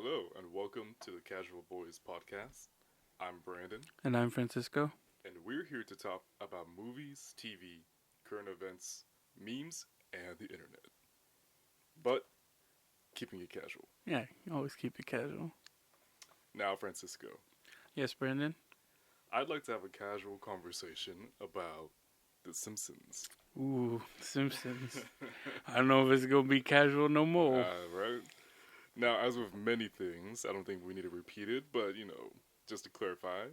Hello, and welcome to the Casual Boys podcast. I'm Brandon, And I'm Francisco. and we're here to talk about movies, TV, current events, memes, and the internet. But keeping it casual. Yeah, always keep it casual. Now, Francisco, Yes, Brandon? I'd like to have a casual conversation about The Simpsons. Ooh, Simpsons. I don't know if it's going to be casual no more. Right? Now, as with many things, I don't think we need to repeat it, but, just to clarify.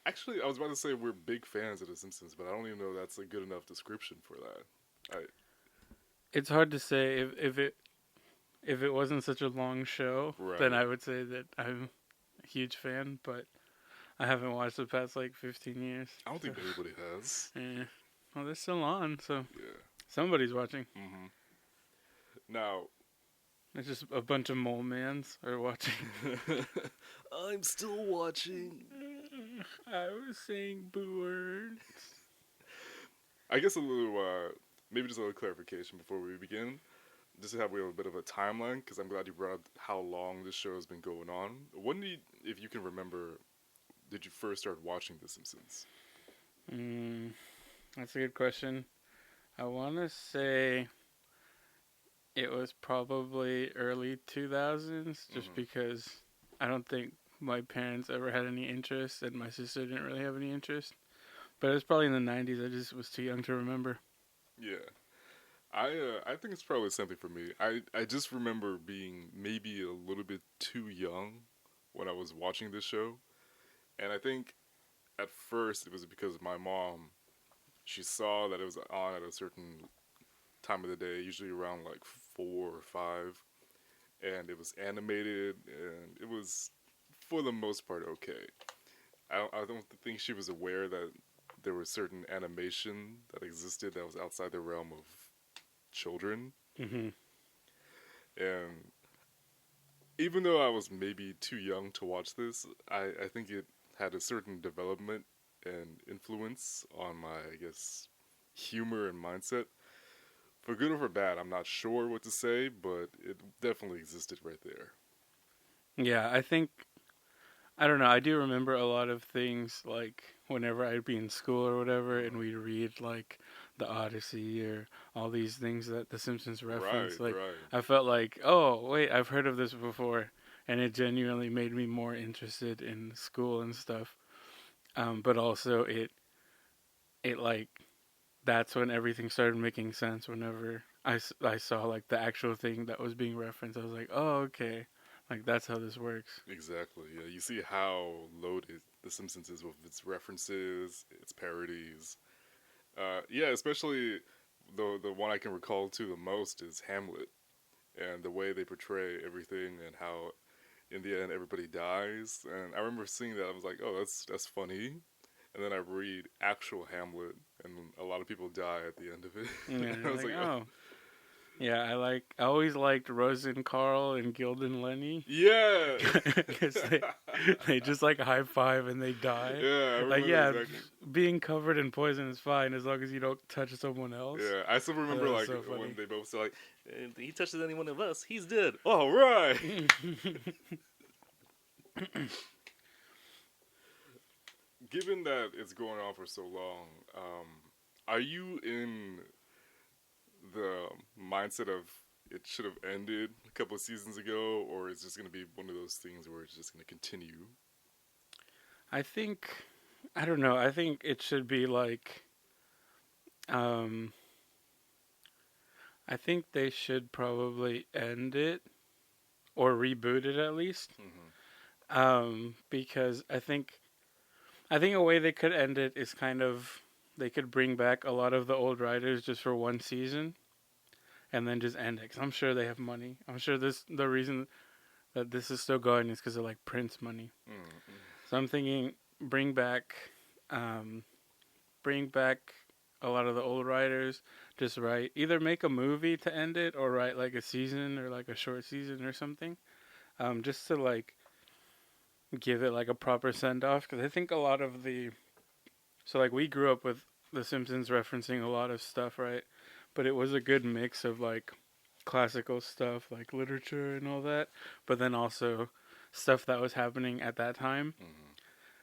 Actually, I was about to say we're big fans of The Simpsons, but I don't even know that's a good enough description for that. It's hard to say if it wasn't such a long show, Right. then I would say that I'm a huge fan, but I haven't watched the past 15 years. I don't think anybody has. Yeah. Well, they're still on, so Yeah. somebody's watching. Mm-hmm. Now, It's just a bunch of mole mans are watching. I'm still watching. I was saying boo words. I guess a little, maybe just a little clarification before we begin. Just to have a bit of a timeline, because I'm glad you brought up how long this show has been going on. When did, if you can remember, did you first start watching The Simpsons? That's a good question. I want to say it was probably early 2000s, just because I don't think my parents ever had any interest, and my sister didn't really have any interest. But it was probably in the 90s. I just was too young to remember. Yeah. I think it's probably something for me. I just remember being maybe a little bit too young when I was watching this show. And I think at first it was because my mom, she saw that it was on at a certain time of the day, usually around like 4 or 5, and it was animated, and it was for the most part okay. I don't think she was aware that there was certain animation that existed that was outside the realm of children, Mm-hmm. and even though I was maybe too young to watch this, I think it had a certain development and influence on my, I guess, humor and mindset. For good or for bad, I'm not sure what to say, but it definitely existed right there. Yeah, I don't know. I do remember a lot of things, like whenever I'd be in school or whatever, and we'd read like the Odyssey or all these things that the Simpsons reference. Right, Like right. I felt like, oh wait, I've heard of this before, and it genuinely made me more interested in school and stuff. But also it like that's when everything started making sense. Whenever I saw like the actual thing that was being referenced, I was like, oh okay, like that's how this works. Exactly. Yeah, you see how loaded The Simpsons is with its references, its parodies. Yeah, especially the one I can recall to the most is Hamlet, and the way they portray everything, and how in the end everybody dies. And I remember seeing that, I was like, oh, that's funny. And then I read actual Hamlet, and a lot of people die at the end of it. Yeah, I you're was like like, oh, oh. Yeah, I always liked Rosen Carl and Gildan Lenny. yeah. Because they just like high five and they die. Yeah, I Like, remember yeah, exactly. being covered in poison is fine as long as you don't touch someone else. Yeah, I still remember That was like so funny. when they both said like, if he touches any one of us, he's dead. All right. Given that it's going on for so long, are you in the mindset of it should have ended a couple of seasons ago, or is this going to be one of those things where it's just going to continue? I think, I don't know, I think it should be like, um, I think they should probably end it or reboot it at least. Because I think a way they could end it is kind of they could bring back a lot of the old writers just for one season, and then just end it. Cause I'm sure they have money. I'm sure the reason that this is still going is because of like Prince money. Mm-hmm. So I'm thinking bring back, um, bring back a lot of the old writers. Just write either make a movie to end it or write like a season or like a short season or something. Just to like give it like a proper send off because I think a lot of the so like we grew up with The Simpsons referencing a lot of stuff, right? But it was a good mix of like classical stuff like literature and all that, but then also stuff that was happening at that time.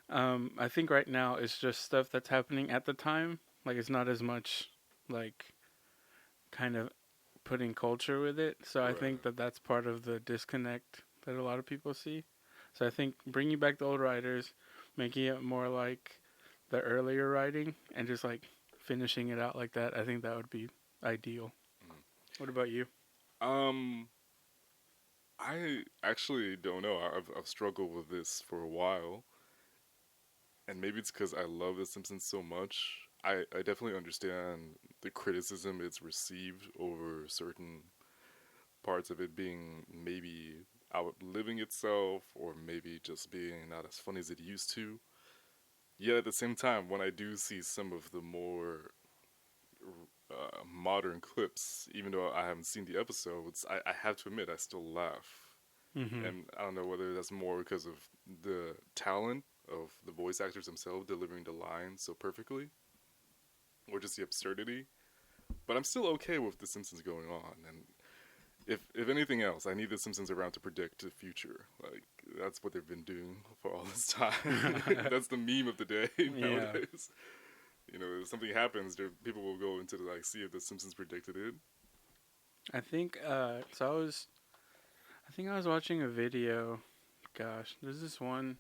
Hmm. I think right now it's just stuff that's happening at the time. Like it's not as much like kind of putting culture with it. So I think Right. that that's part of the disconnect that a lot of people see. So I think bringing back the old writers, making it more like the earlier writing, and just like finishing it out like that, I think that would be ideal. Mhm. What about you? Um, I actually don't know. I've struggled with this for a while, and maybe it's because I love The Simpsons so much. I definitely understand the criticism it's received over certain parts of it being maybe outliving itself or maybe just being not as funny as it used to. Yet at the same time, when I do see some of the more modern clips, even though I haven't seen the episodes, I have to admit I still laugh. Mm-hmm. And I don't know whether that's more because of the talent of the voice actors themselves delivering the lines so perfectly, or just the absurdity. But I'm still okay with The Simpsons going on, and if anything else, I need The Simpsons around to predict the future. Like that's what they've been doing for all this time. That's the meme of the day Yeah, nowadays. You know, if something happens, people will go into like see if The Simpsons predicted it. I think. So I was. I think I was watching a video. Gosh, There's this one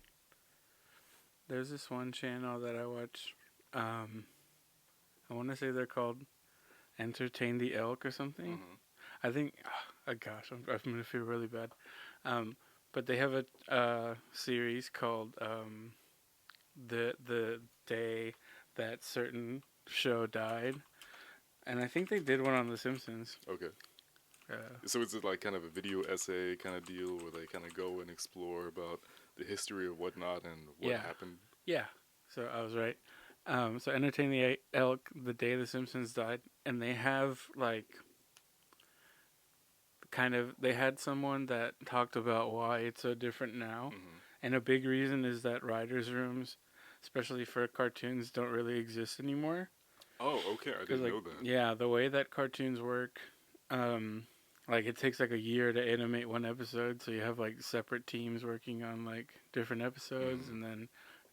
channel that I watch. Um, I want to say they're called Entertain the Elk or something. Hmm. I think. Oh, gosh, I'm gonna feel really bad. Um, but they have a series called the day that certain show died, and I think they did one on The Simpsons. Okay. Uh, So is it like kind of a video essay kind of deal where they kind of go and explore about the history of whatnot and what yeah, happened? yeah. So I was right. So Entertain the Elk, the day The Simpsons died, and they have like kind of they had someone that talked about why it's so different now, Hmm. and a big reason is that writers' rooms, especially for cartoons, don't really exist anymore. Oh, okay. I Because didn't like know that. yeah, the way that cartoons work, um, like it takes like a year to animate one episode, so you have like separate teams working on like different episodes, Hmm. and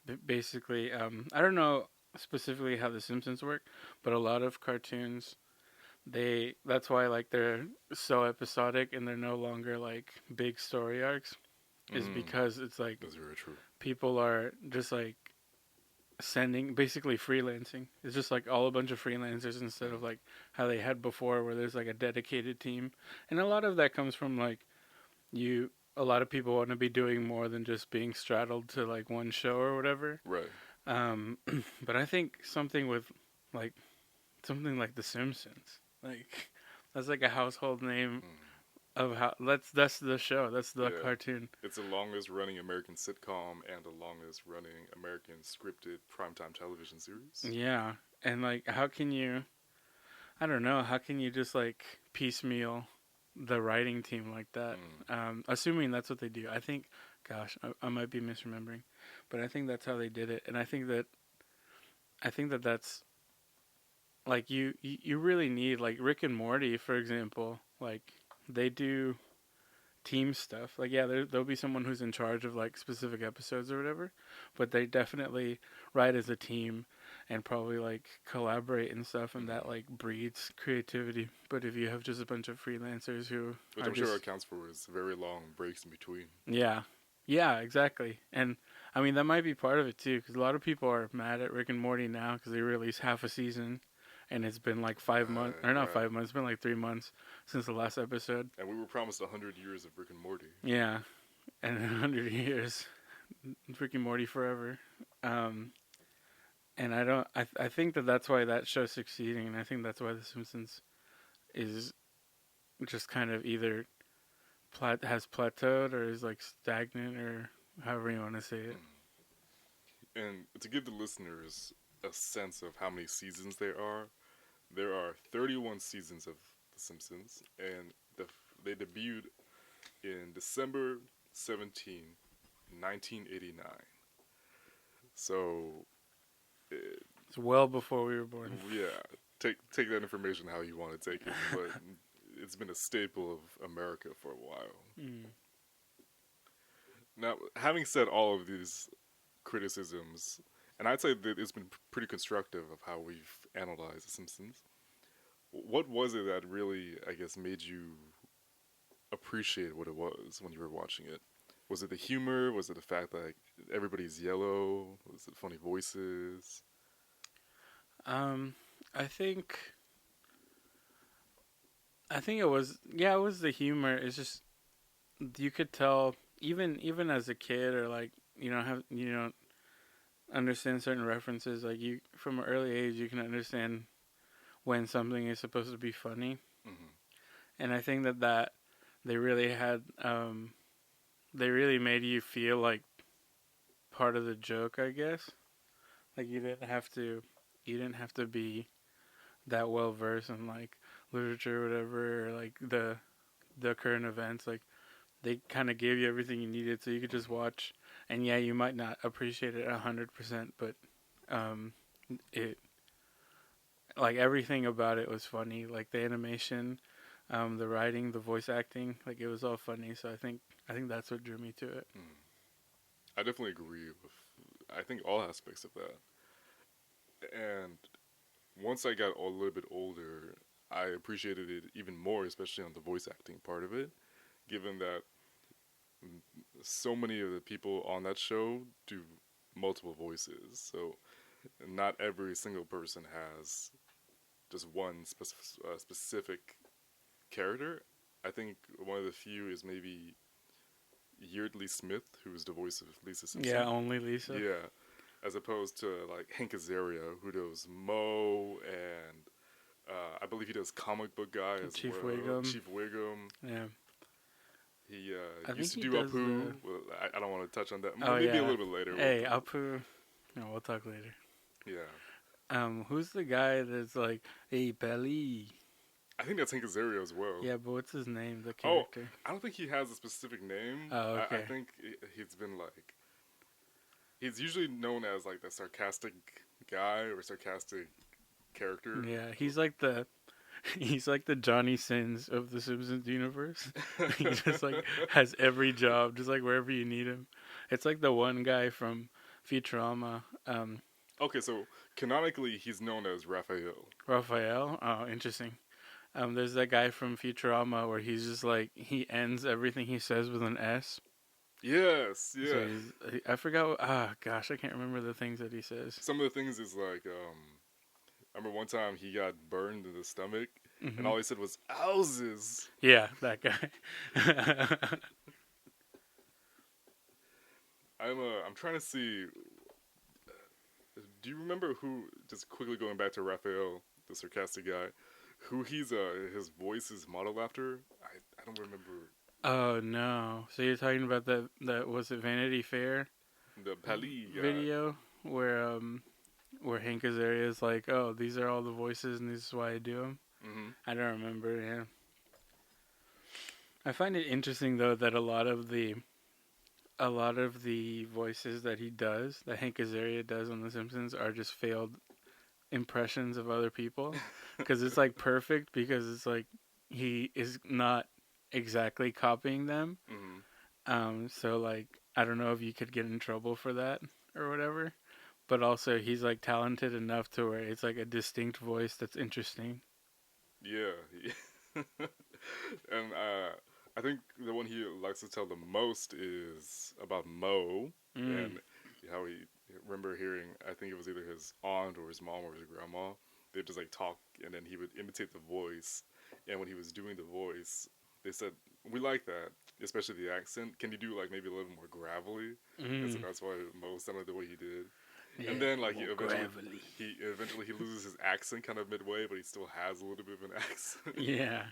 then basically, I don't know specifically how The Simpsons work, but a lot of cartoons they that's why like they're so episodic and they're no longer like big story arcs is Mm. because it's like That's very true. people are just like sending basically freelancing. It's just like all a bunch of freelancers instead of Mm. like how they had before where there's like a dedicated team. And a lot of that comes from like you a lot of people want to be doing more than just being straddled to like one show or whatever. Right. Um but I think like something like The Simpsons. Like that's like a household name Mm. of how that's the show. That's the Yeah. cartoon. It's the longest running American sitcom and the longest running American scripted primetime television series. Yeah. And like how can you I don't know, how can you just like piecemeal the writing team like that? Mm. Assuming that's what they do. I think gosh, I might be misremembering. But I think that's how they did it. And I think that that's like you really need like Rick and Morty for example, like they do team stuff. Like, yeah, there'll be someone who's in charge of like specific episodes or whatever, but they definitely write as a team and probably like collaborate and stuff, and that Mm. like breeds creativity. But if you have just a bunch of freelancers who Which are I'm sure just accounts for his very long breaks in between. yeah, yeah, exactly, and I mean that might be part of it too, because a lot of people are mad at Rick and Morty now because they release half a season. And it's been like 5 months, Right, or not right. 5 months. It's been like 3 months since the last episode. And we were promised 100 years of Rick and Morty. Yeah, and in 100 years, Rick and Morty forever. Um, and I don't. I think that that's why that show's succeeding, and I think that's why The Simpsons is just kind of either has plateaued or is like stagnant or however you want to say it. Mm. And to give the listeners a sense of how many seasons there are 31 seasons of The Simpsons, and they debuted in December 17, 1989. So, It's well before we were born. yeah, take that information how you want to take it, but it's been a staple of America for a while. Mm. Now, having said all of these criticisms, and I'd say that it's been pretty constructive of how we've analyzed The Simpsons. What was it that really, I guess, made you appreciate what it was when you were watching it? Was it the humor? Was it the fact that like, everybody's yellow? Was it funny voices? Um, I think I think it was, yeah, it was the humor. It's just you could tell even as a kid, or like you don't understand certain references, like you from an early age you can understand when something is supposed to be funny. Mm-hmm. And I think that they really had they really made you feel like part of the joke, I guess. Like you didn't have to be that well versed in like literature or whatever, or like the current events. Like they kind of gave you everything you needed, so you could just Mm-hmm. watch. And yeah, you might not appreciate it 100%, but um, it like everything about it was funny. Like the animation, the writing, the voice acting, like it was all funny. So I think that's what drew me to it. Mm. I definitely agree with, I think, all aspects of that. And once I got a little bit older, I appreciated it even more, especially on the voice acting part of it, given that so many of the people on that show do multiple voices. So not every single person has just one specific character. I think one of the few is maybe Yeardley Smith, who is the voice of Lisa Yeah, Simpson. only Lisa, Yeah, as opposed to like Hank Azaria, who does Mo, and I believe he does comic book guy as Chief well, Wiggum. Chief Wiggum. Yeah, He I think used to he do does the. Apu. Well, I don't want to touch on that. Oh Maybe a yeah. little bit later. Hey, Apu. No, we'll talk later. Yeah, Who's the guy that's like, hey, Belly? I think that's Hank Azaria as well. Yeah, but what's his name? The Oh, character. I don't think he has a specific name. Oh, I okay. think he's been like he's usually known as like the sarcastic guy or sarcastic character. Yeah, he's like the Johnny Sins of the Simpsons universe. He just like has every job, just like wherever you need him. It's like the one guy from Futurama, Okay, so canonically he's known as Raphael. Raphael. Oh, interesting. There's that guy from Futurama where he's just like he ends everything he says with an S. Yes, So yeah. I forgot. Gosh, I can't remember the things that he says. Some of the things is like I remember one time he got burned in the stomach and Hmm. all he said was "Houses." Yeah, that guy. I'm trying to see. Do you remember who? Just quickly going back to Raphael, the sarcastic guy, who his voice is modeled after. I don't remember Oh no! So you're talking about that was it Vanity Fair the Pali guy. video where Hank Azaria is like, oh, these are all the voices and this is why I do them. Mm-hmm. I don't remember. Yeah, I find it interesting though that a lot of the voices that he does, that Hank Azaria does on The Simpsons, are just failed impressions of other people, because it's like perfect because it's like he is not exactly copying them. Mm-hmm. So like I don't know if you could get in trouble for that or whatever, but also he's like talented enough to where it's like a distinct voice that's interesting. Yeah. And I think the one he likes to tell the most is about Mo Mm. and how he remember hearing. I think it was either his aunt or his mom or his grandma. They'd just like talk, and then he would imitate the voice. And when he was doing the voice, they said, "We like that, especially the accent. Can you do like maybe a little more gravelly?" And so Mm. that's why Mo sounded the way he did. And Yeah, then like more gravelly. he eventually he loses his accent kind of midway, but he still has a little bit of an accent. Yeah.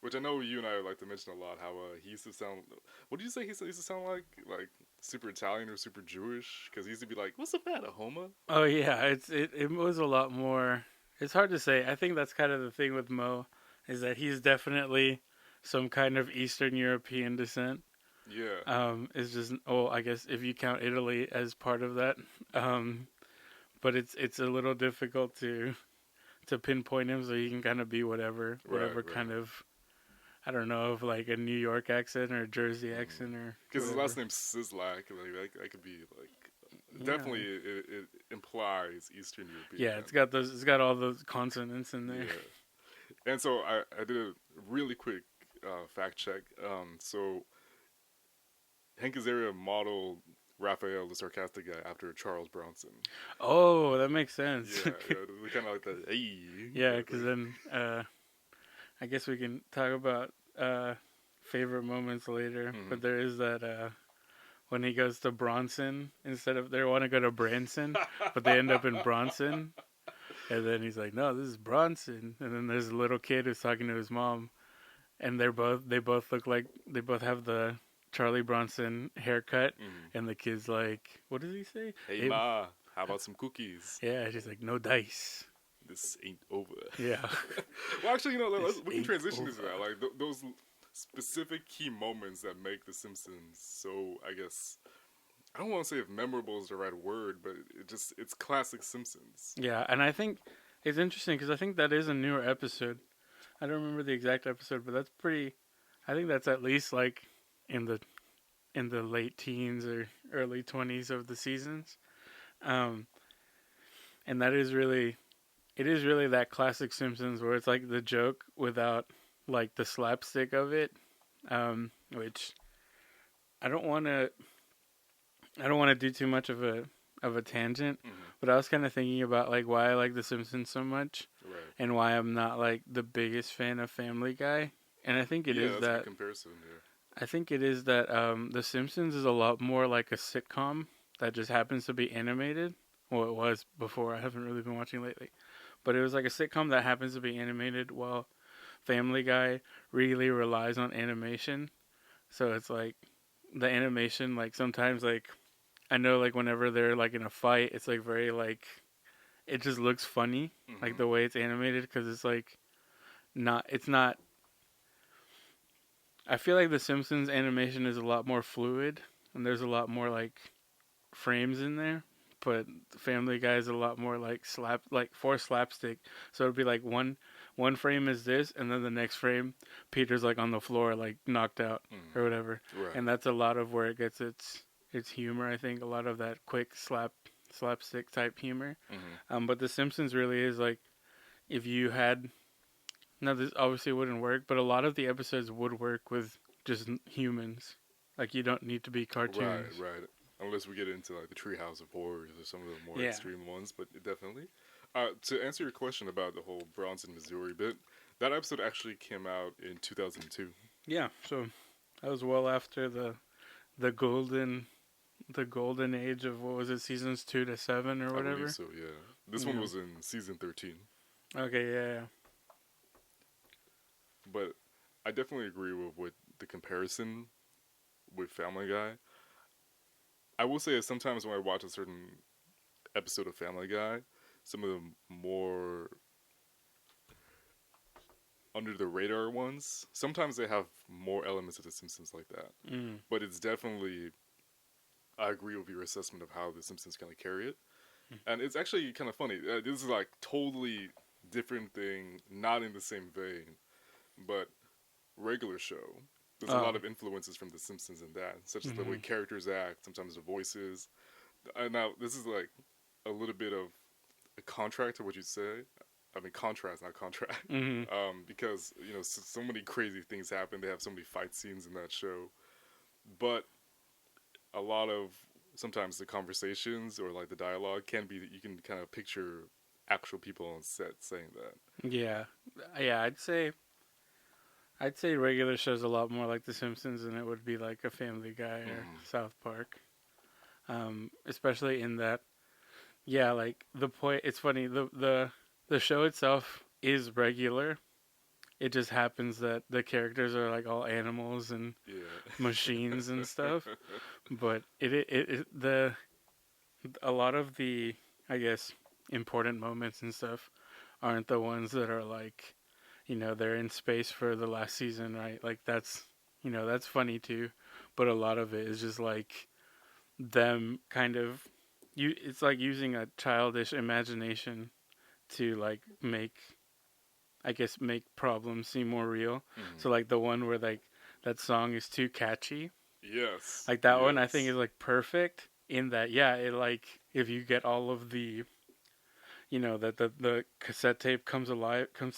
Which I know you and I like to mention a lot. How he used to sound. What did you say he used to sound like? Like super Italian or super Jewish? Because he used to be like, "What's up, that a Homa?" Oh yeah, it was a lot more. It's hard to say. I think that's kind of the thing with Mo, is that he's definitely some kind of Eastern European descent. Yeah, It's just, oh, I guess if you count Italy as part of that, but it's a little difficult to pinpoint him, so he can kind of be Right, whatever right. kind of, I don't know, of like a New York accent or a Jersey Mm. accent or Because his last whatever. name's Sislak, like that could be like Yeah, definitely it implies Eastern European yeah. It's family. got those. It's got all those consonants in there. Yeah, and so I did a really quick fact check. So Hank Azaria modeled Raphael, the sarcastic guy, after Charles Bronson. Oh, that makes sense. Yeah, yeah, kind of like that. Hey, Yeah, kind of because thing. then I guess we can talk about favorite moments later. Hmm. But there is that when he goes to Bronson instead of they want to go to Branson, but they end up in Bronson. And then he's like, "No, this is Bronson." And then there's a little kid who's talking to his mom, and they both look like they both have the Charlie Bronson haircut. Hmm. And the kid's like, "What does he say?" Hey Hey, Ma, how about some cookies? yeah, she's like, "No dice." This ain't over. Yeah, Well, actually, this we can ain't transition into over. that. Like those specific key moments that make The Simpsons so, I guess, I don't want to say if memorable is the right word, but it's classic Simpsons. Yeah, and I think it's interesting because I think that is a newer episode. I don't remember the exact episode, but that's pretty. I think that's at least like in the late teens or early 20s of the seasons. Um, and that is really it is really that classic Simpsons where it's like the joke without like the slapstick of it. Which I don't want to do too much of a tangent, Hmm. but I was kind of thinking about like why I like The Simpsons so much Right. and why I'm not like the biggest fan of Family Guy. And Yeah, that's a good comparison there. I think it is that The Simpsons is a lot more like a sitcom that just happens to be animated. Well, it was before. I haven't really been watching lately, but it was like a sitcom that happens to be animated. While Family Guy really relies on animation, so it's like the animation. Like sometimes, like I know, like whenever they're like in a fight, it's like very like it just looks funny, like Hmm. the way it's animated because it's like not. It's not. I feel like The Simpsons animation is a lot more fluid, and there's a lot more like frames in there. But Family Guy is a lot more like like for slapstick. So it'd be like one frame is this, and then the next frame, Peter's like on the floor, like knocked out Hmm. or whatever. Right. And that's a lot of where it gets its humor. I think a lot of that quick slapstick type humor. Hmm. But The Simpsons really is like if you had no, this obviously wouldn't work, but a lot of the episodes would work with just humans. Like you don't need to be Right, cartoons. right. Unless we get into like the Treehouse of Horrors or some of the more Yeah. extreme ones, but definitely. To answer your question about the whole Bronson, Missouri bit, that episode actually came out in 2002. Yeah, so that was well after the golden the golden age of what was it, seasons 2 to 7 or I believe whatever. so, yeah. This one Yeah. was in season 13. Okay, yeah, But I definitely agree with the comparison with Family Guy. I will say that sometimes when I watch a certain episode of Family Guy, some of the more under the radar ones, sometimes they have more elements of The Simpsons like that. yeah. Mm. But it's definitely, I agree with your assessment of how The Simpsons kind of carry it. And it's actually kind of funny. This is like totally different thing, not in the same vein, but regular show. There's a Oh. lot of influences from The Simpsons in that, such as the way Mhm. characters act, sometimes the voices. Now, this is like a little bit of a contract to what you say. I mean, contrast, not contract. Mhm. Because, so many crazy things happen. They have so many fight scenes in that show. But a lot of sometimes the conversations or like the dialogue can be that you can kind of picture actual people on set saying that. Yeah. Yeah, I'd say regular shows a lot more like The Simpsons than it would be like a Family Guy or Mm-hmm. South Park. Especially in that, yeah, like the point. It's funny. The show itself is regular. It just happens that the characters are like all animals and machines and Yeah. stuff. But the a lot of the, I guess, important moments and stuff aren't the ones that are like, they're in space for the last season, right? Like that's funny too, but a lot of it is just like them kind of it's like using a childish imagination to like make problems seem more real. Mm-hmm. So like the one where like that song is too catchy, Yes. like that one I think Yes. is like perfect in that, yeah, it like if you get all of the, that the cassette tape comes to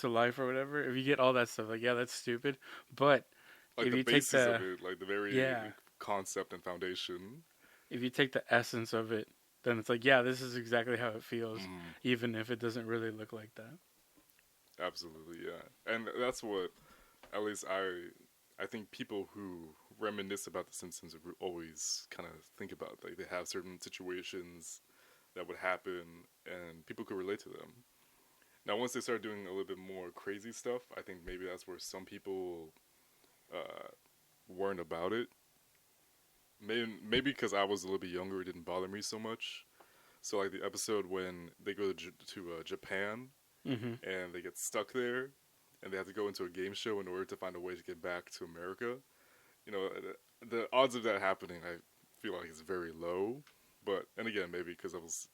life or whatever, if you get all that stuff, like, yeah, that's stupid. But Like if the you take basis of the, it, like the very yeah, concept and foundation. if you take the essence of it, then it's like, yeah, this is exactly how it feels, Mm, even if it doesn't really look like that. absolutely, yeah. And that's what, at least I think people who reminisce about The Simpsons always kind of think about. Like they have certain situations that would happen, and people could relate to them. Now, once they start doing a little bit more crazy stuff, I think maybe that's where some people uh, weren't about it. Maybe because I was a little bit younger, it didn't bother me so much. So, like the episode when they go to Japan Hmm. and they get stuck there, and they have to go into a game show in order to find a way to get back to America. The odds of that happening, I feel like, is very low. But and again, maybe because I was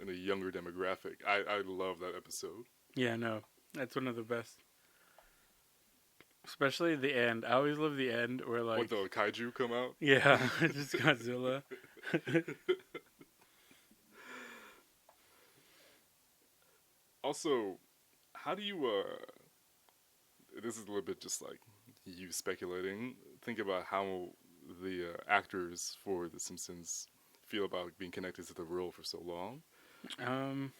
in a younger demographic, I love that episode. Yeah, no, that's one of the best. Especially the end. I always love the end where What like, the kaiju come out? yeah, just Godzilla. Also, how do you? This is a little bit just like you speculating. Think about how the actors for The Simpsons feel about being connected to the role for so long. um,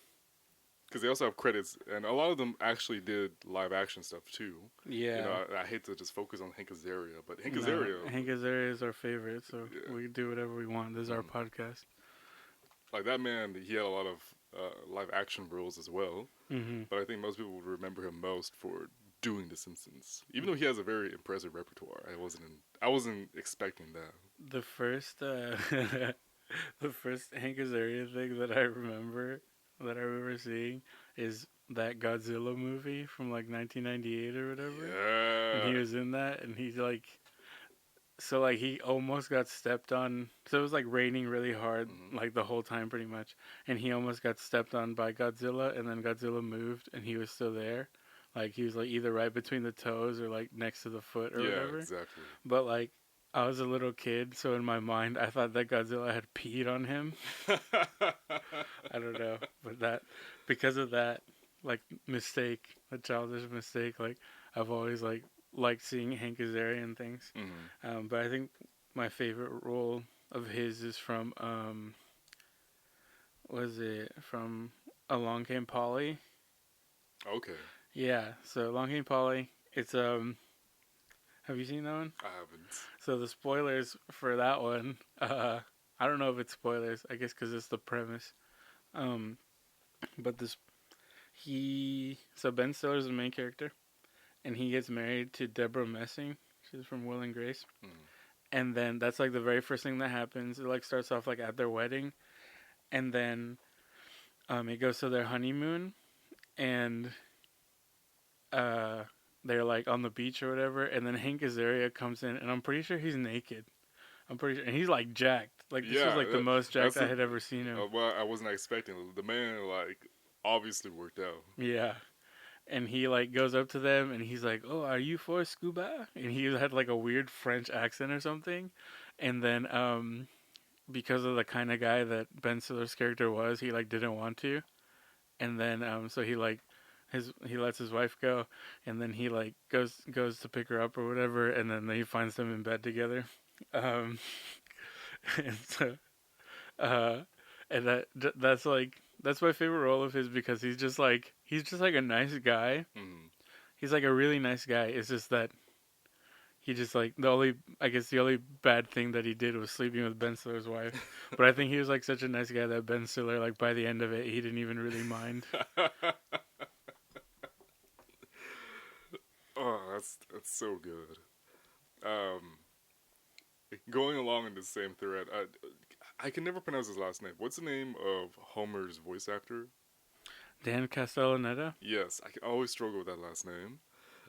Because they also have credits, and a lot of them actually did live action stuff too. yeah, I hate to just focus on Hank Azaria, but Hank no, Azaria, Hank Azaria is our favorite, so yeah, we do whatever we want. This is our mm, podcast. like that man, he had a lot of live action roles as well. Hmm. But I think most people would remember him most for doing The Simpsons, even though he has a very impressive repertoire. I wasn't expecting that. The first, the first Hank Azaria thing that I remember seeing is that Godzilla movie from like 1998 or whatever, and Yeah. he was in that, and he's like, so like he almost got stepped on. So it was like raining really hard Mm-hmm. like the whole time pretty much, and he almost got stepped on by Godzilla, and then Godzilla moved, and he was still there. Like he was like either right between the toes or like next to the foot or Yeah, whatever. exactly. But like I was a little kid, so in my mind I thought that Godzilla had peed on him. I don't know, but that because of that like mistake, a childish mistake, like I've always like liked seeing Hank Azaria and things. Mm-hmm. But I think my favorite role of his is from was it from Along Came Polly? Okay, Yeah, so Along Came Polly. It's have you seen that one? I haven't. So the spoilers for that one, I don't know if it's spoilers. I guess because it's the premise. Um, but this so Ben Stiller's the main character, and he gets married to Deborah Messing. She's from Will and Grace, Mm. and then that's like the very first thing that happens. It like starts off like at their wedding, and then it goes to their honeymoon, and uh, they're like on the beach or whatever, and then Hank Azaria comes in, and I'm pretty sure he's naked. I'm pretty sure, and he's like jacked. Like this was Yeah, like the most that's jacked I had ever seen him. well, I wasn't expecting. The man like obviously worked out. Yeah, and he like goes up to them, and he's like, "Oh, are you for scuba?" And he had like a weird French accent or something, and then because of the kind of guy that Ben Stiller's character was, he like didn't want to, and then so he like he lets his wife go, and then he like goes to pick her up or whatever, and then he finds them in bed together. Um, and so uh, and that's like that's my favorite role of his because he's just like a nice guy. Mm. He's like a really nice guy. It's just that he just like the only bad thing that he did was sleeping with Ben Stiller's wife. But I think he was like such a nice guy that Ben Stiller like by the end of it he didn't even really mind. Oh, that's so good. Um, Going along in the same thread, I can never pronounce his last name. What's the name of Homer's voice actor? Dan Castellaneta. Yes, I can always struggle with that last name.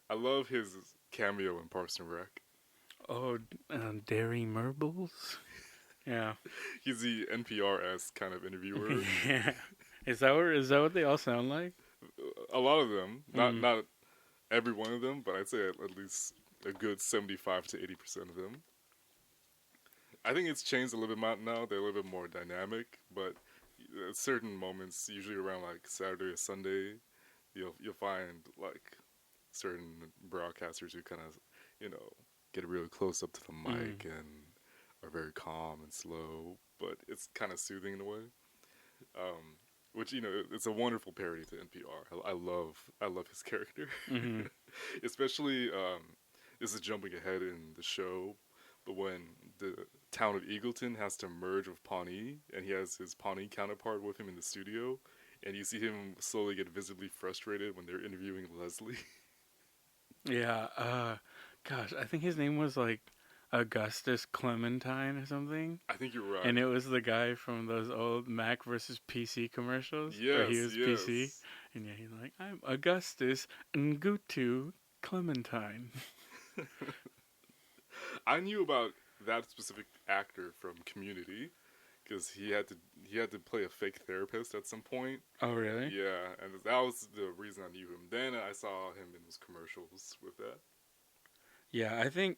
I love his cameo in Parks and Rec. Oh, Derry Merbles. Yeah. He's the NPR-esque kind of interviewer. Yeah. Is that what they all sound like? A lot of them, not Mm. not every one of them, but I'd say at least a good 75 to 80% of them. I think it's changed a little bit now. They're a little bit more dynamic, but at certain moments, usually around like Saturday or Sunday, you'll find like certain broadcasters who kind of, you know, get really close up to the Mm. mic and are very calm and slow, but it's kind of soothing in a way. Um, which it's a wonderful parody to NPR. I love his character, Mhm. especially this is jumping ahead in the show, but when the town of Eagleton has to merge with Pawnee, and he has his Pawnee counterpart with him in the studio, and you see him slowly get visibly frustrated when they're interviewing Leslie. Yeah. Gosh, I think his name was like Augustus Clementine or something. I think you're And right. it was the guy from those old Mac versus PC commercials where he Yes, was PC. yes. And yeah, he's like, I'm Augustus Ngutu Clementine. I knew about that specific actor from Community because he had to play a fake therapist at some point. Oh, really? Yeah, and that was the reason I knew him. Then I saw him in those commercials with that. Yeah, I think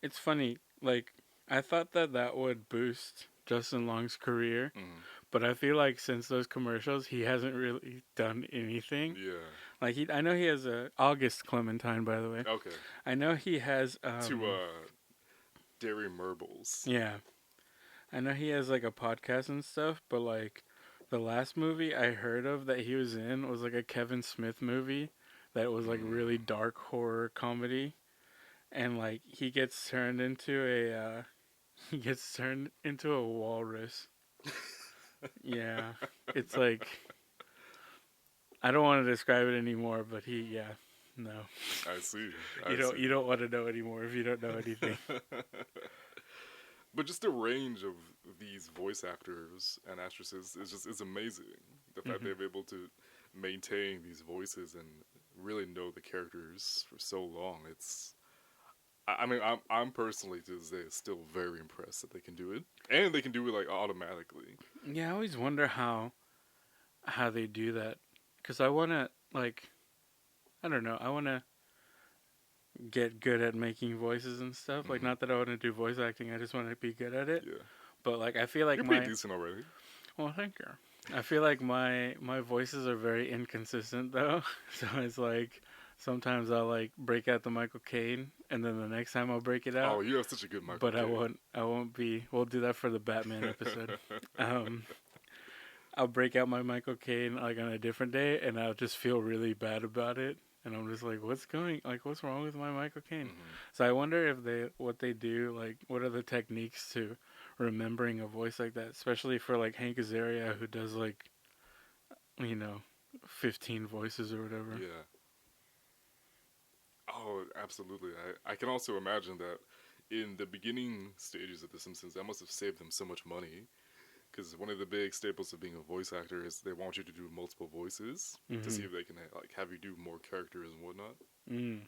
it's funny. Like, I thought that would boost Justin Long's career, Mm. but I feel like since those commercials, he hasn't really done anything. Yeah. Like, I know he has a August Clementine, by the way. Okay. I know he has, To Dairy Merbles. yeah, I know he has like a podcast and stuff, but like the last movie I heard of that he was in was like a Kevin Smith movie that was like really Mm. dark horror comedy, and like he gets turned into a walrus. Yeah, it's like I don't want to describe it anymore, but no, I see. you I don't see. you don't want to know anymore if you don't know anything. But just the range of these voice actors and actresses is amazing. The fact Hmm. they're able to maintain these voices and really know the characters for so long. I mean, I'm personally to this day still very impressed that they can do it, and they can do it like automatically. Yeah, I always wonder how they do that because I want to like I don't know. I want to get good at making voices and stuff. Like, Hmm. not that I want to do voice acting. I just want to be good at it. Yeah, But like, I feel like you're pretty my decent already. well, thank you. I feel like my voices are very inconsistent though. So it's like sometimes I'll like break out the Michael Caine, and then the next time I'll break it Oh, out. you have such a good Michael But I Caine. won't. I won't be. We'll do that for the Batman episode. Um, I'll break out my Michael Caine like on a different day, and I'll just feel really bad about it. And I'm just like, what's wrong with my Michael Caine? Hmm. So I wonder if what they do, like, what are the techniques to remembering a voice like that, especially for like Hank Azaria, who does like, you know, 15 voices or whatever. Yeah. Oh, absolutely. I can also imagine that in the beginning stages of The Simpsons, that must have saved them so much money. Because one of the big staples of being a voice actor is they want you to do multiple voices to see Mm-hmm. if they can like have you do more characters and whatnot. Mm.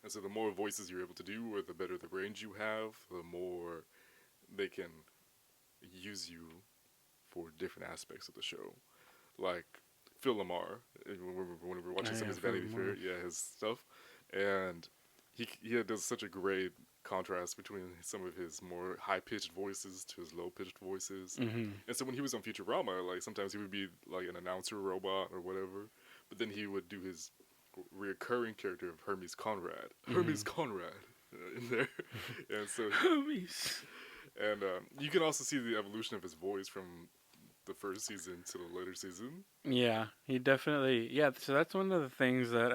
And so the more voices you're able to do, or the better the range you have, the more they can use you for different aspects of the show. Like Phil Lamar, when we were Oh watching some yeah, of his Philip Vanity Fair, Morris. yeah, his stuff, and he does such a great contrast between some of his more high pitched voices to his low pitched voices. Mm-hmm. And so when he was on Futurama, like sometimes he would be like an announcer robot or whatever, but then he would do his reoccurring character of Hermes Conrad, Mm-hmm. Hermes Conrad, in there, and so Hermes. and you can also see the evolution of his voice from the first season to the later season. Yeah, he definitely. Yeah, so that's one of the things that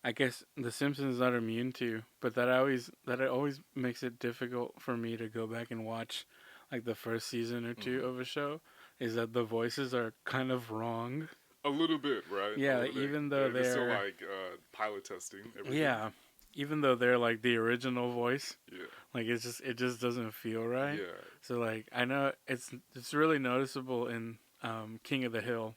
I guess The Simpsons is not immune to, but that it always makes it difficult for me to go back and watch like the first season or two Hmm. of a show is that the voices are kind of wrong. A little bit, right? A Yeah, little bit. even though They're still they're like pilot testing everything. yeah, even though they're like the original voice, Yeah, like it just doesn't feel right. yeah. So like I know it's really noticeable in King of the Hill.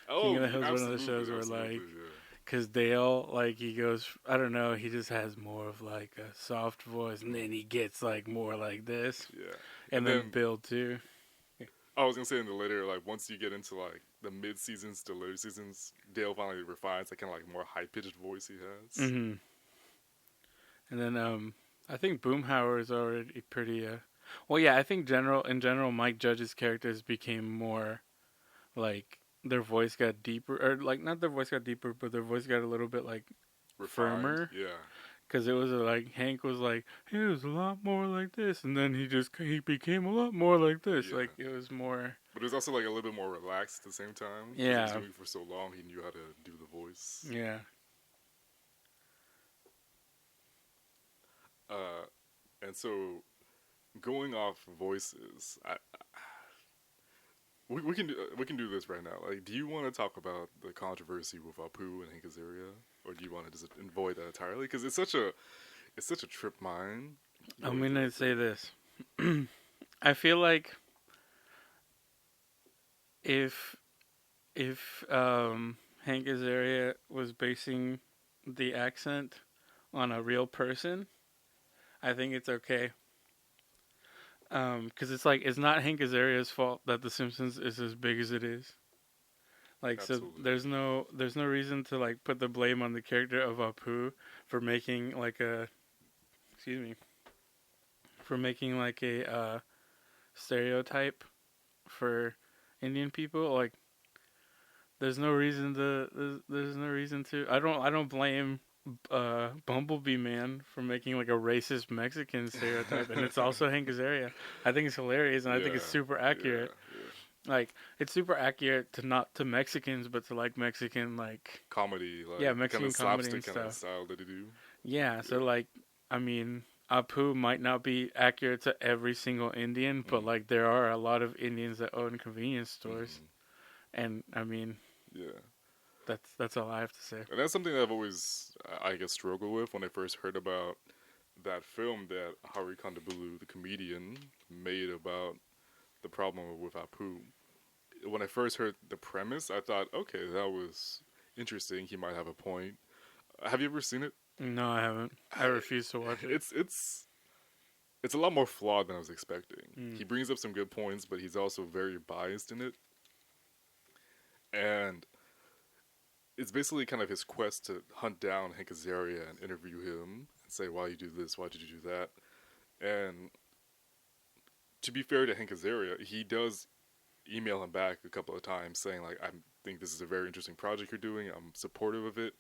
King Oh, of the Hill is one of the absolutely, shows where absolutely. like Yeah. because Dale, like, he goes, I don't know, he just has more of, like, a soft voice, and then he gets, like, more like this. Yeah. And And then then Bill, too. I was gonna say in the later, like once you get into like the mid seasons to later seasons, Dale finally refines that kind of like more high pitched voice he has. Mm-hmm. And then I think Boomhauer is already pretty. Well, yeah, I think in general, Mike Judge's characters became more like their voice got deeper, or like not their voice got deeper, but their voice got a little bit like Refined, firmer. yeah, Because it was like Hank was like he was a lot more like this, and then he became a lot more like this. yeah. Like it was more. But it was also like a little bit more relaxed at the same time because he was Yeah, doing it for so long. He knew how to do the voice. yeah. Uh, and so going off voices, we can do this right now. Like, do you want to talk about the controversy with Apu and Hank Azaria, or do you want to just avoid that entirely? Because it's such a trip mine I'm going through gonna it. say this. I feel like if if Hank Azaria was basing the accent on a real person, I think it's okay. Because it's like it's not Hank Azaria's fault that The Simpsons is as big as it is. Like so, Absolutely. there's no reason to like put the blame on the character of Apu for making like a excuse me for making like a stereotype for Indian people. Like there's no reason to. I don't blame Bumblebee Man for making like a racist Mexican stereotype, and it's also Hank Azaria. I think it's hilarious, and I think it's Yeah, super yeah, accurate. yeah. Like it's super accurate to not to Mexicans, but to like Mexican like Comedy, yeah like the kind of Mexican comedy and slapstick kind of stuff. style that they do. Yeah, so Yeah. like I mean. Apu might not be accurate to every single Indian, but Mm-hmm. like there are a lot of Indians that own convenience stores, Mm-hmm. and I mean Yeah. that's all I have to say. And that's something that I've always, I guess, struggled with when I first heard about that film that Hari Kondabolu, the comedian, made about the problem with Apu. When I first heard the premise, I thought, okay, that was interesting. He might have a point. Have you ever seen it? No, I haven't. I refuse to watch it. It's it's a lot more flawed than I was expecting. Mm. He brings up some good points, but he's also very biased in it. And it's basically kind of his quest to hunt down Hank Azaria and interview him and say, why you do this? Why did you do that? And to be fair to Hank Azaria, he does email him back a couple of times saying, like, I think this is a very interesting project you're doing. I'm supportive of it,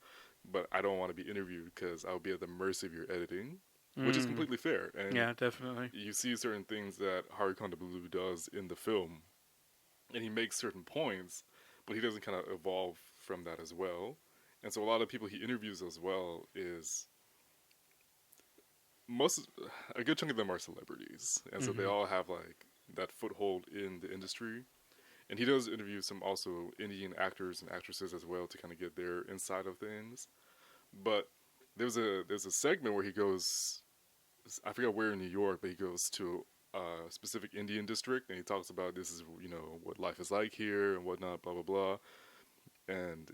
but I don't want to be interviewed because I'll be at the mercy of your editing, which is Mm. completely fair. And Yeah, definitely. you see certain things that Hari Kondabolu does in the film, and he makes certain points, but he doesn't kind of evolve from that as well. And so a lot of people he interviews as well is most a good chunk of them are celebrities, and so they Hmm. all have like that foothold in the industry. And he does interview some also Indian actors and actresses as well to kind of get their inside of things. But there's a segment where he goes, I forget where in New York, but he goes to a specific Indian district and he talks about this is what life is like here and whatnot, blah blah blah. And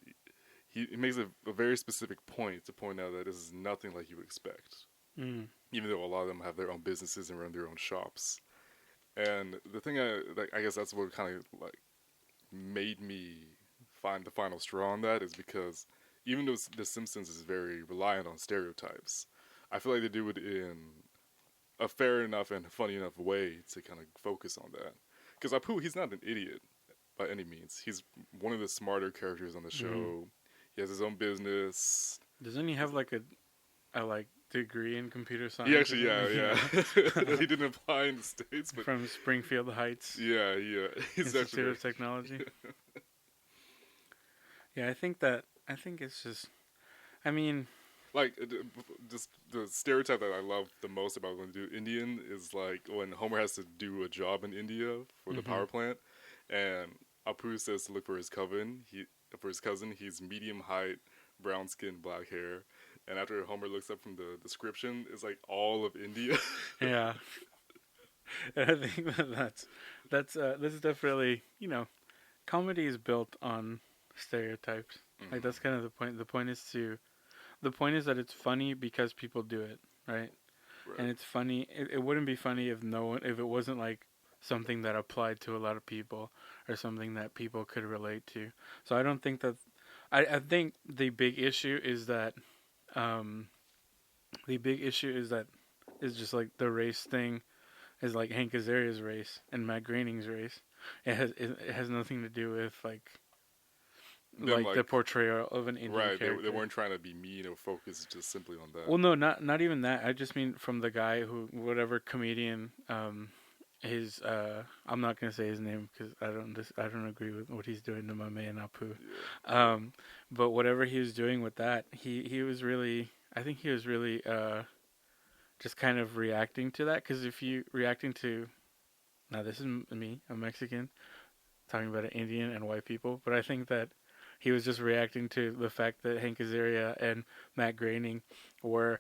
he makes a very specific point to point out that this is nothing like you would expect, Mm. even though a lot of them have their own businesses and run their own shops. And the thing I guess that's what kind of like made me find the final straw on that is because even though The Simpsons is very reliant on stereotypes, I feel like they do it in a fair enough and funny enough way to kind of focus on that. Because Apu, he's not an idiot by any means. He's one of the smarter characters on the Hmm. show. He has his own business. Doesn't he have like a like degree in computer He science or actually, yeah, something? yeah. Yeah. He didn't apply in the states, but From Springfield Heights yeah, yeah. He's actually Institute very of Technology. yeah. Yeah, I think it's just. I mean, Like just the stereotype that I love the most about when they do Indian is like when Homer has to do a job in India for the hmm power plant, and Apu says to look for his cousin. He's medium height, brown skin, black hair, and after Homer looks up from the description, it's like all of India. yeah. I think that's definitely comedy is built on stereotypes. Like Hmm. that's kind of the point. The point is that it's funny because people do it, right? And Right. it's funny. It wouldn't be funny if no one if it wasn't like something that applied to a lot of people or something that people could relate to. So I don't think that I think um the big issue is that is just like the race thing is like Hank Azaria's race and Matt Groening's race. It has nothing to do with Them the like portrayal of an Indian right, they character. weren't trying to be mean or focus just simply on that. Well, no, not even that. I just mean from the guy who whatever comedian his I'm not gonna say his name because I don't agree with what he's doing to my man Apu. Yeah, yeah, Um, but whatever he was doing with that, he was really I think he was really just kind of reacting to that because if you reacting to now this is me, I'm Mexican talking about an Indian and white people, but I think that he was just reacting to the fact that Hank Azaria and Matt Groening were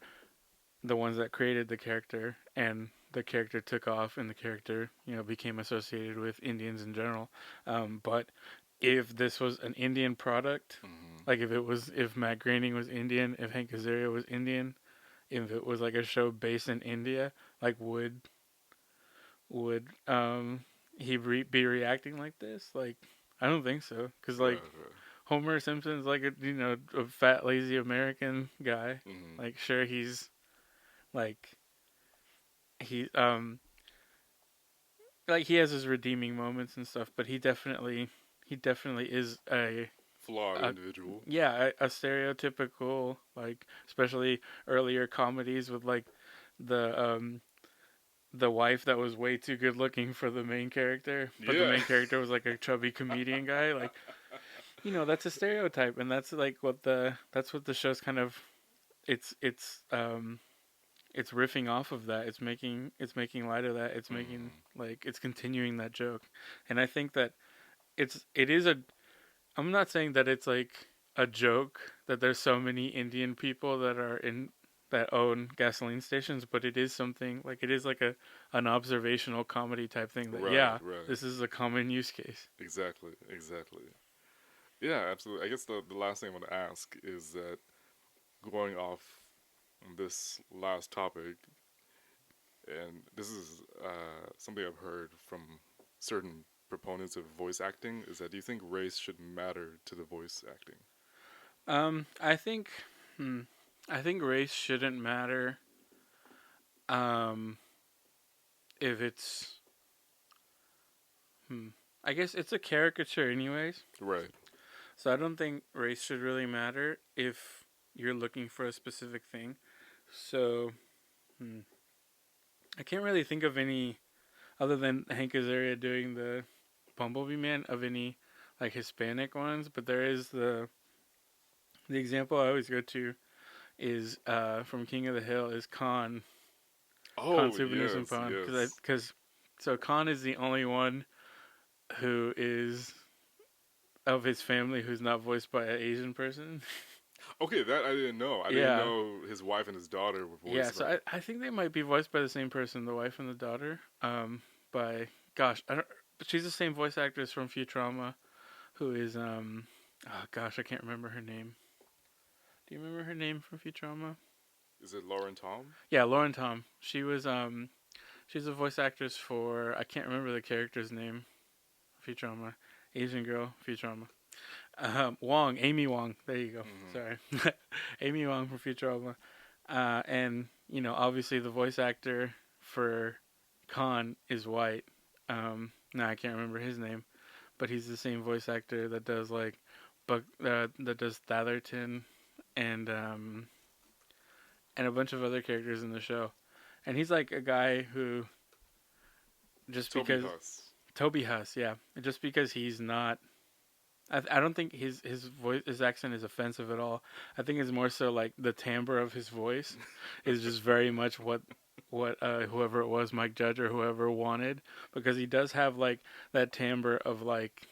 the ones that created the character, and the character took off, and the character became associated with Indians in general. But if this was an Indian product, hmm like if Matt Groening was Indian, if Hank Azaria was Indian, if it was like a show based in India, like would be reacting like this? Like, I don't think so. Cause right, like right. Homer Simpson's like a fat lazy American guy. hmm Like, sure like he like he has his redeeming moments and stuff, but he definitely is Flawed a individual. yeah a stereotypical like especially earlier comedies with like the the wife that was way too good looking for the main character, but the Yeah. main character was like a chubby comedian guy. Like, that's a stereotype, and that's like that's what the show's kind of it's it's um it's riffing off of that. It's making light of that. It's making hmm like it's continuing that joke, and I think that it is a. I'm not saying that it's like a joke that there's so many Indian people that own gasoline stations, but it is something like it is like an observational comedy type thing that Right, yeah, right. this is a common use case. Exactly, exactly. Yeah, absolutely. I guess the last thing I want to ask is that going off on this last topic, and this is something I've heard from certain proponents of voice acting, is that do you think race should matter to the voice acting? I think hmm, I think race shouldn't matter um if it's hmm, I guess it's a caricature anyways. Right. So I don't think race should really matter if you're looking for a specific thing. So hmm, I can't really think of any other than Hank Azaria doing the Bumblebee Man of any like Hispanic ones, but there is the example I always go to is from King of the Hill is Khan Oh Subanis and yes, Pan yes. because so Khan is the only one who is of his family who's not voiced by an Asian person. Okay, that I didn't know. I didn't Yeah, know his wife and his daughter were yeah. voiced So by. I think they might be voiced by the same person, the wife and the daughter. By gosh, I don't. But she's the same voice actress from Futurama, who is oh gosh, I can't remember her name. Do you remember her name from Futurama? Is it Lauren Tom? Yeah, Lauren Tom. She's a voice actress for I can't remember the character's name. Futurama, Asian girl, Futurama. Wong, Amy Wong. There you go. hmm Sorry, Amy Wong from Futurama. And obviously the voice actor for Khan is white. No, I can't remember his name, but he's the same voice actor that does like, that does Thatherton and a bunch of other characters in the show. And he's like a guy who just Toby because Huss. Toby Huss, yeah, just because he's not. I don't think his accent is offensive at all. I think it's more so like the timbre of his voice is just very much what whoever it was, Mike Judge or whoever wanted, because he does have like that timbre of like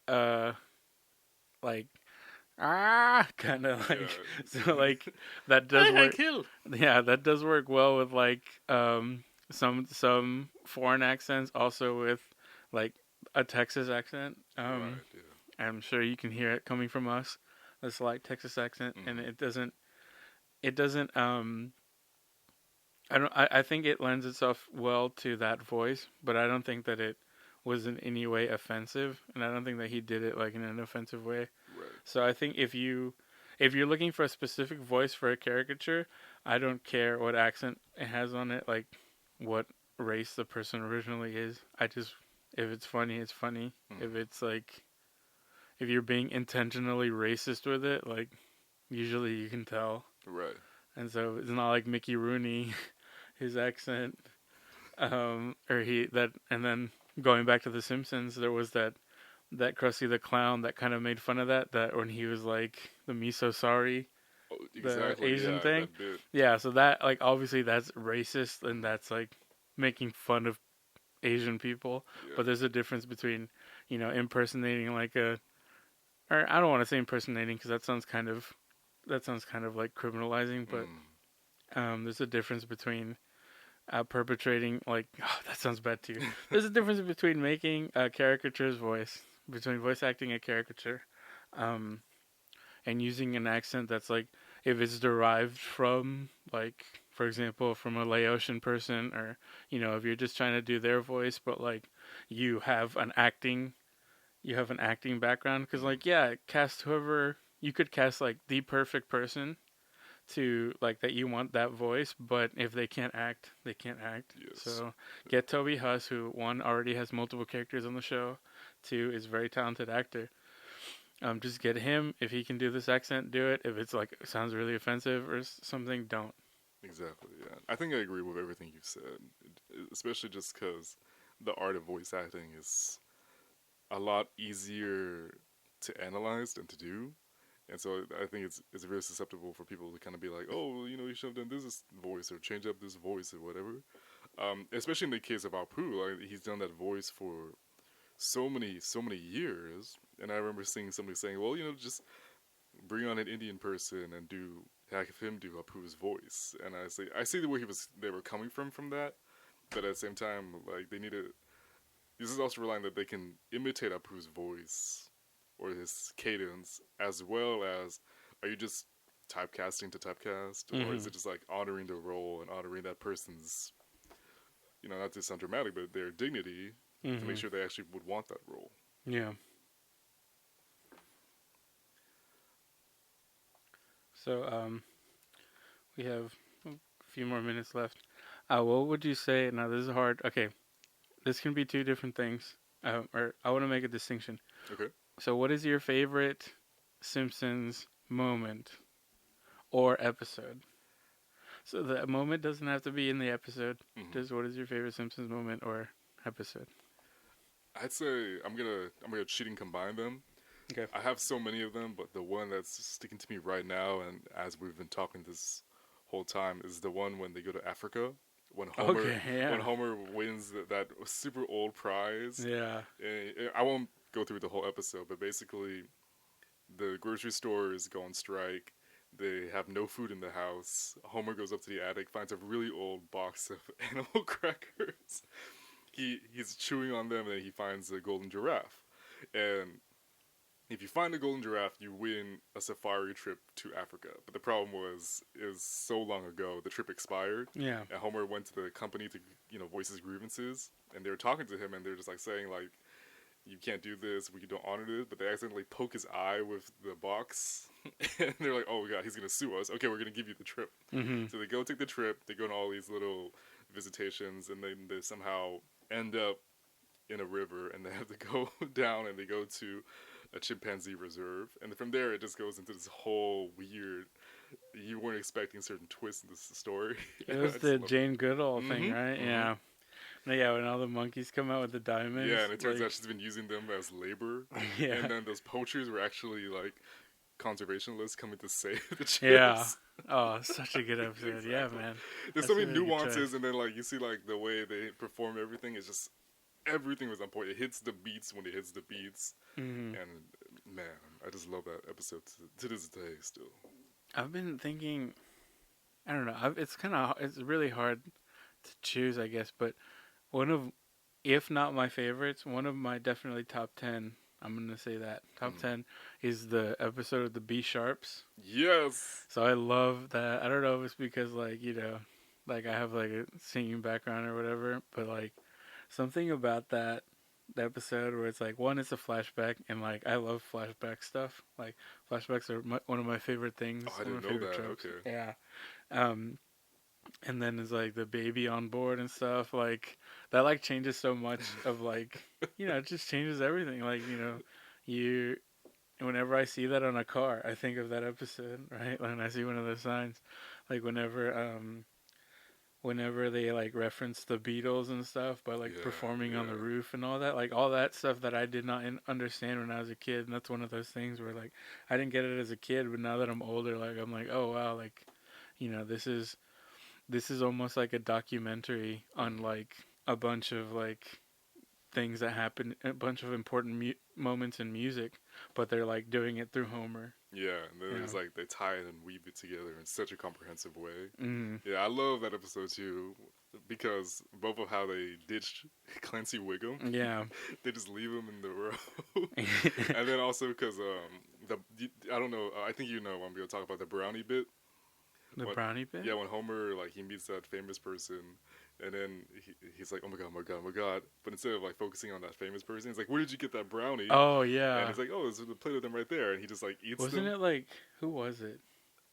uh like kind of like Yeah. so like that does I work. kill. Yeah, that does work well with like some foreign accents, also with like a Texas accent. Right. Yeah. I'm sure you can hear it coming from us, a slight Texas accent, and hmm it doesn't I think it lends itself well to that voice, but I don't think that it was in any way offensive, and I don't think that he did it like in an offensive way. Right. So I think if you're looking for a specific voice for a caricature, I don't care what accent it has on it, like what race the person originally is. I just if it's funny, it's funny. Hmm. If it's like if you're being intentionally racist with it, like usually you can tell. Right. And so it's not like Mickey Rooney, his accent, or he that, and then going back to The Simpsons, there was that Krusty the Clown that kind of made fun of that when he was like the "me so sorry," Oh, the exactly. Asian Yeah, thing. that bit. Yeah, so that like obviously that's racist and that's like making fun of Asian people, but Yeah. there's a difference between impersonating like a or I don't want to say impersonating because that sounds kind of like criminalizing, but Mm. there's a difference between perpetrating like oh, that sounds bad too. There's a difference between making a caricature's voice, between voice acting a caricature, um, and using an accent that's like if it's derived from like for example from a Laotian person or if you're just trying to do their voice but like you have an acting background because Mm. like yeah cast whoever you could cast like the perfect person to like that you want that voice, but if they can't act, they can't act. Yes. So get Toby Huss, who one already has multiple characters on the show, two is a very talented actor. Just get him. If he can do this accent, do it. If it's like sounds really offensive or something, don't. Exactly. Yeah. I think I agree with everything you said, especially just because the art of voice acting is a lot easier to analyze than to do. And so I think it's very susceptible for people to kind of be like, oh, you should have done this voice or change up this voice or whatever. Especially in the case of Apu, like he's done that voice for so many years. And I remember seeing somebody saying, well, just bring on an Indian person and have him do Apu's voice. And I see the way they were coming from that, but at the same time, like they need to. This is also relying that they can imitate Apu's voice or his cadence as well as are you just typecasting to typecast or is Mm-hmm. it just like honoring the role and honoring that person's not to sound dramatic but their dignity to make Mm-hmm. sure they actually would want that role. Yeah. So we have a few more minutes left. What would you say? Now this is hard. Okay, this can be two different things. Or I want to make a distinction. Okay. So, what is your favorite Simpsons moment or episode? So, the moment doesn't have to be in the episode. Hmm. Just what is your favorite Simpsons moment or episode? I'd say I'm gonna cheat and combine them. Okay. I have so many of them, but the one that's sticking to me right now, and as we've been talking this whole time, is the one when they go to Africa. When Homer, Okay. when Yeah. Homer wins that super old prize. Yeah. I won't go through the whole episode, but basically, the grocery store go on strike. They have no food in the house. Homer goes up to the attic, finds a really old box of animal crackers. He's chewing on them, and he finds a golden giraffe. And if you find a golden giraffe, you win a safari trip to Africa. But the problem was, it was so long ago, the trip expired, Yeah. and Homer went to the company to, voice his grievances, and they were talking to him, and they're just like saying like, you can't do this, we don't honor this, but they accidentally poke his eye with the box, and they're like, oh god, he's gonna sue us. Okay, we're gonna give you the trip. Mhm. So they go take the trip. They go on all these little visitations, and then they somehow end up in a river, and they have to go down, and they go to a chimpanzee reserve, and from there it just goes into this whole weird. You weren't expecting certain twists in this story. It I was just the love it. Jane Goodall thing, Mm-hmm. right? Mm-hmm. Yeah. No, yeah, when all the monkeys come out with the Yeah, diamonds, and it turns like, out she's been using them as labor, and yeah, then those poachers were actually like conservationists coming to save the yeah. chips. Oh, such a good episode. Yeah, Exactly. man. There's so That's a many really good choice. nuances, and then like you see like the way they perform everything is just everything was on point. It hits the beats when it hits the beats, Hmm. and man, I just love that episode to this day still. I've been thinking. I don't know. It's really hard to choose, I guess. But one of, if not my favorites, one of my definitely top 10. I'm gonna say that top Mm. 10 is the episode of the B Sharps. Yes. So I love that. I don't know if it's because like Like I have like a singing background or whatever, but like something about that episode where it's like one, it's a flashback, and like I love flashback stuff. Like flashbacks are one of my favorite things, Oh, I one of didn't my know favorite that. tropes. Okay. Yeah. Um, and then it's like the baby on board and stuff. Like that like changes so much of like it just changes everything. Like you whenever I see that on a car, I think of that episode, right? When I see one of those signs, like whenever they like reference the Beatles and stuff by like Yeah, performing on the yeah, roof and all that, like all that stuff that I did not understand when I was a kid, and that's one of those things where like I didn't get it as a kid, but now that I'm older, like I'm like, oh wow, like this is almost like a documentary on hmm like a bunch of like things that happen, a bunch of important moments in music, but they're like doing it through Homer, yeah. And then you it's know. like they tie it and weave it together in such a comprehensive way. Mm. Yeah, I love that episode too because both of how they ditched Clancy Wiggum, Yeah. they just leave him in the row, and then also because the I don't know, I think I'm gonna talk about the brownie bit. The When, brownie bit. yeah, when Homer like he meets that famous person, and then he's like, oh my god, oh my god, oh my god. But instead of like focusing on that famous person, he's like, where did you get that brownie? Oh And yeah. he's like, oh, there's a plate of them right there, and he just like eats Wasn't them. it like who was it?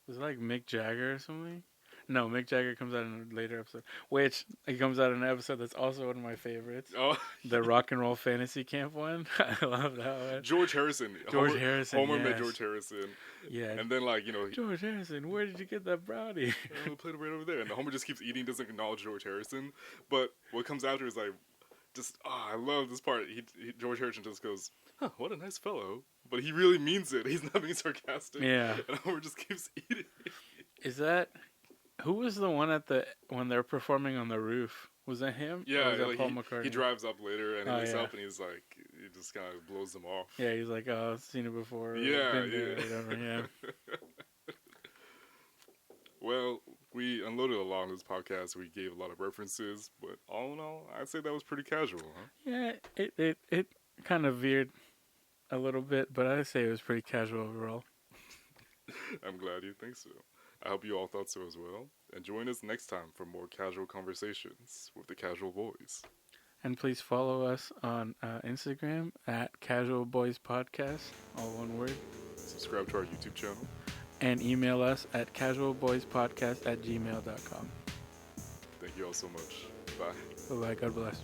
Was it like Mick Jagger or something? No, Mick Jagger comes out in a later episode. Which he comes out in an episode that's also one of my favorites. Oh, The Rock and Roll Fantasy Camp one. I love that one. George Harrison. George Harrison, Homer met yes. George Harrison, Yeah. and then like George Harrison, where did you get that brownie? oh, plate right over there, and the Homer just keeps eating, doesn't acknowledge George Harrison. But what comes after is like, just I love this part. George Harrison just goes, huh, what a nice fellow, but he really means it. He's not being sarcastic, Yeah. and Homer just keeps eating. Is that who was the one at the when they're performing on the roof? Was that him or Yeah, was that like Paul he McCartney? drives up later and he Oh looks yeah. up and he's like, he just kind of blows them off. Yeah, he's like, oh, I've seen it before. Or Yeah, been there, or whatever. Yeah. yeah. Well, we unloaded a lot on this podcast. We gave a lot of references, but all in all, I'd say that was pretty casual, huh? Yeah, it kind of veered a little bit, but I'd say it was pretty casual overall. I'm glad you think so. I hope you all thought so as well. And join us next time for more casual conversations with the Casual Boys. And please follow us on Instagram at Casual Boys Podcast, all one word. Subscribe to our YouTube channel. And email us at casualboyspodcast@gmail.com. Thank you all so much. Bye. Bye-bye. God bless.